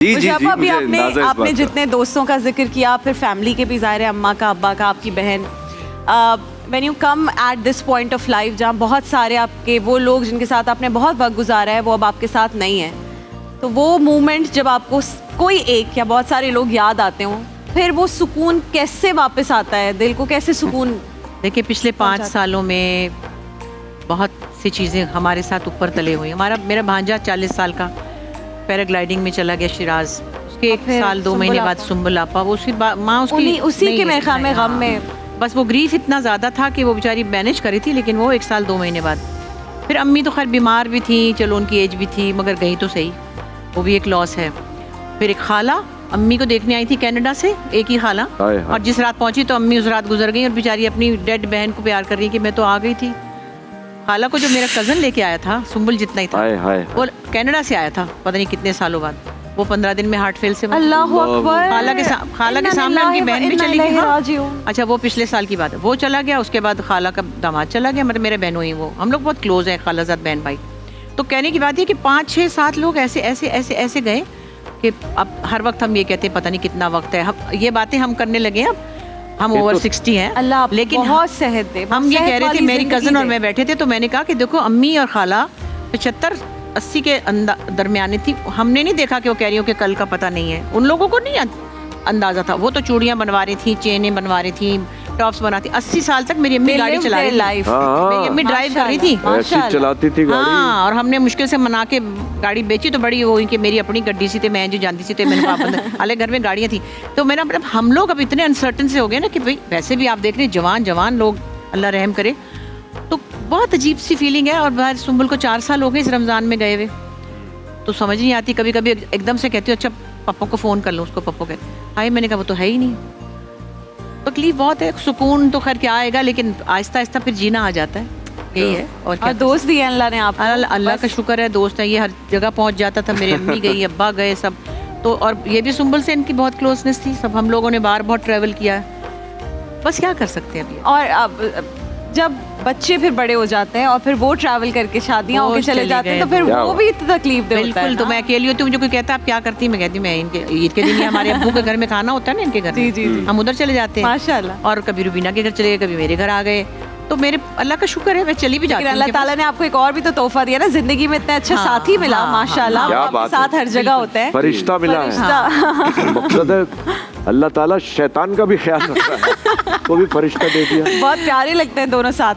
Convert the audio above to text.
जी जी जी, अभी मुझे अंदाजा इस आपने बात जितने दोस्तों का जिक्र किया, फिर फैमिली के भी ज़ाहिर है, अम्मा का, अब्बा का, आपकी बहन, when you come at this point of life जहाँ बहुत सारे आपके वो लोग जिनके साथ आपने बहुत वक्त गुजारा है वो अब आपके साथ नहीं है, तो वो मोमेंट जब आपको कोई एक या बहुत सारे लोग याद आते हों, फिर वो सुकून कैसे वापस आता है, दिल को कैसे सुकून? देखिए पिछले 5 सालों में बहुत सी चीज़ें हमारे साथ ऊपर तले हुई। मेरा भांजा 40 साल का पैराग्लाइडिंग में चला गया शिराज, उसके 1 साल 2 महीने बाद सुंबल आपा, वो उसकी माँ उसकी उसी के मेरे ख्याल में गम में बस वो ग्रीफ इतना ज़्यादा था कि वो बेचारी मैनेज करी थी, लेकिन वो 1 साल 2 महीने बाद। फिर अम्मी तो खैर बीमार भी थी, चलो उनकी एज भी थी, मगर गई तो सही, वो भी एक लॉस है। फिर एक खाला अम्मी को देखने आई थी कनाडा से, एक ही खाला, और जिस रात पहुंची तो अम्मी उस रात गुजर गई, और बेचारी अपनी डेड बहन को प्यार कर रही है कि मैं तो आ गई थी। खाला को जो मेरा कज़न लेके आया था, सुंबल जितना ही था, वो कनाडा से आया था पता नहीं कितने सालों बाद, वो 15 दिन में हार्ट फेल से अल्लाह अकबर। खाला के सामने उनकी बहन भी चली गई। हाँ। अच्छा, वो पिछले साल की बात है, वो चला गया, उसके बाद खाला का दामाद चला गया, मतलब मेरे बहनों ही, वो हम लोग बहुत क्लोज हैं, खालाजाद बहन भाई। तो कहने की बात है कि 5 6 7 लोग ऐसे ऐसे ऐसे ऐसे गए कि अब हर वक्त हम ये कहते हैं पता नहीं कितना वक्त है, हम ये बातें हम करने लगे। अब हम ओवर 60 हैं, अल्लाह लेकिन बहुत सेहत दे। हम ये कह रहे थे, मेरी कज़न और मैं बैठे थे, तो मैंने कहा कि देखो अम्मी और खाला 75-80 के दरमियाने थी, हमने नहीं देखा कि वो कह रही हो कि कल का पता नहीं है, उन लोगों को नहीं अंदाजा था। वो तो चूड़ियाँ बनवा रही थी, चेनें बनवा रही थी, टॉप्स बनाती। 80 साल तक मेरी अम्मी गाड़ी चला रही थी, मेरी अम्मी ड्राइव कर रही थी, चलाती थी गाड़ी। हाँ, और हमने मुश्किल से मना के गाड़ी बेची, तो बड़ी वो कि मेरी अपनी गड्डी सी थी, मैं जो जानती सी, तो मैंने पापा अलग घर में गाड़ियाँ थी। तो मेरा मतलब हम लोग अब इतने अनसर्टन से हो गए ना कि भाई वैसे भी आप देख रहे जवान लोग, अल्लाह रहम करे, तो बहुत अजीब सी फीलिंग है। और बाहर सुंबल को 4 साल हो गए इस रमज़ान में गए हुए, तो समझ नहीं आती, कभी कभी एकदम से कहती हूँ अच्छा पापा को फ़ोन कर लूँ, उसको पप्पो कहते हाय, मैंने कहा वो तो है ही नहीं। तकलीफ बहुत है, सुकून तो खैर क्या आएगा, लेकिन आहिस्ता आहिस्ता फिर जीना आ जाता है, यही है। और क्या दोस्त दिए अल्लाह ने आप, अल्लाह का शुक्र है, दोस्त है, ये हर जगह पहुंच जाता था, मेरी अम्मी गई, अब्बा गए सब, तो और ये भी सुंबल से इनकी बहुत क्लोजनेस थी, सब हम लोगों ने बाहर बहुत ट्रैवल किया है, बस क्या कर सकते हैं अभी। और अब जब बच्चे फिर बड़े हो जाते हैं और फिर वो ट्रैवल करके शादियां होके चले जाते हैं, तो फिर वो भी इतनी तकलीफ दे होता है। बिल्कुल, तो मैं अकेली होती हूँ, मुझे कोई कहता है आप क्या करती है, मैं कहती हूँ मैं इनके ईद के दिन ही हमारे अब्बू के घर में खाना होता है ना, इनके घर में, जी, हम उधर चले जाते हैं माशाल्लाह। और कभी रुबीना के घर चले गए, कभी मेरे घर आ गए, तो मेरे अल्लाह का शुक्र है मैं चली भी जाती हूँ। अल्लाह ताला ने आपको एक और भी तो तोहफा दिया ना, जिंदगी में इतना अच्छा साथी मिला, माशाल्लाह, आपके साथ हर जगह होता है, फरिश्ता मिला है। मकसद है अल्लाह ताला शैतान का भी ख्याल रखता है, वो भी फरिश्ता दे दिया। बहुत प्यारे लगते हैं दोनों साथ।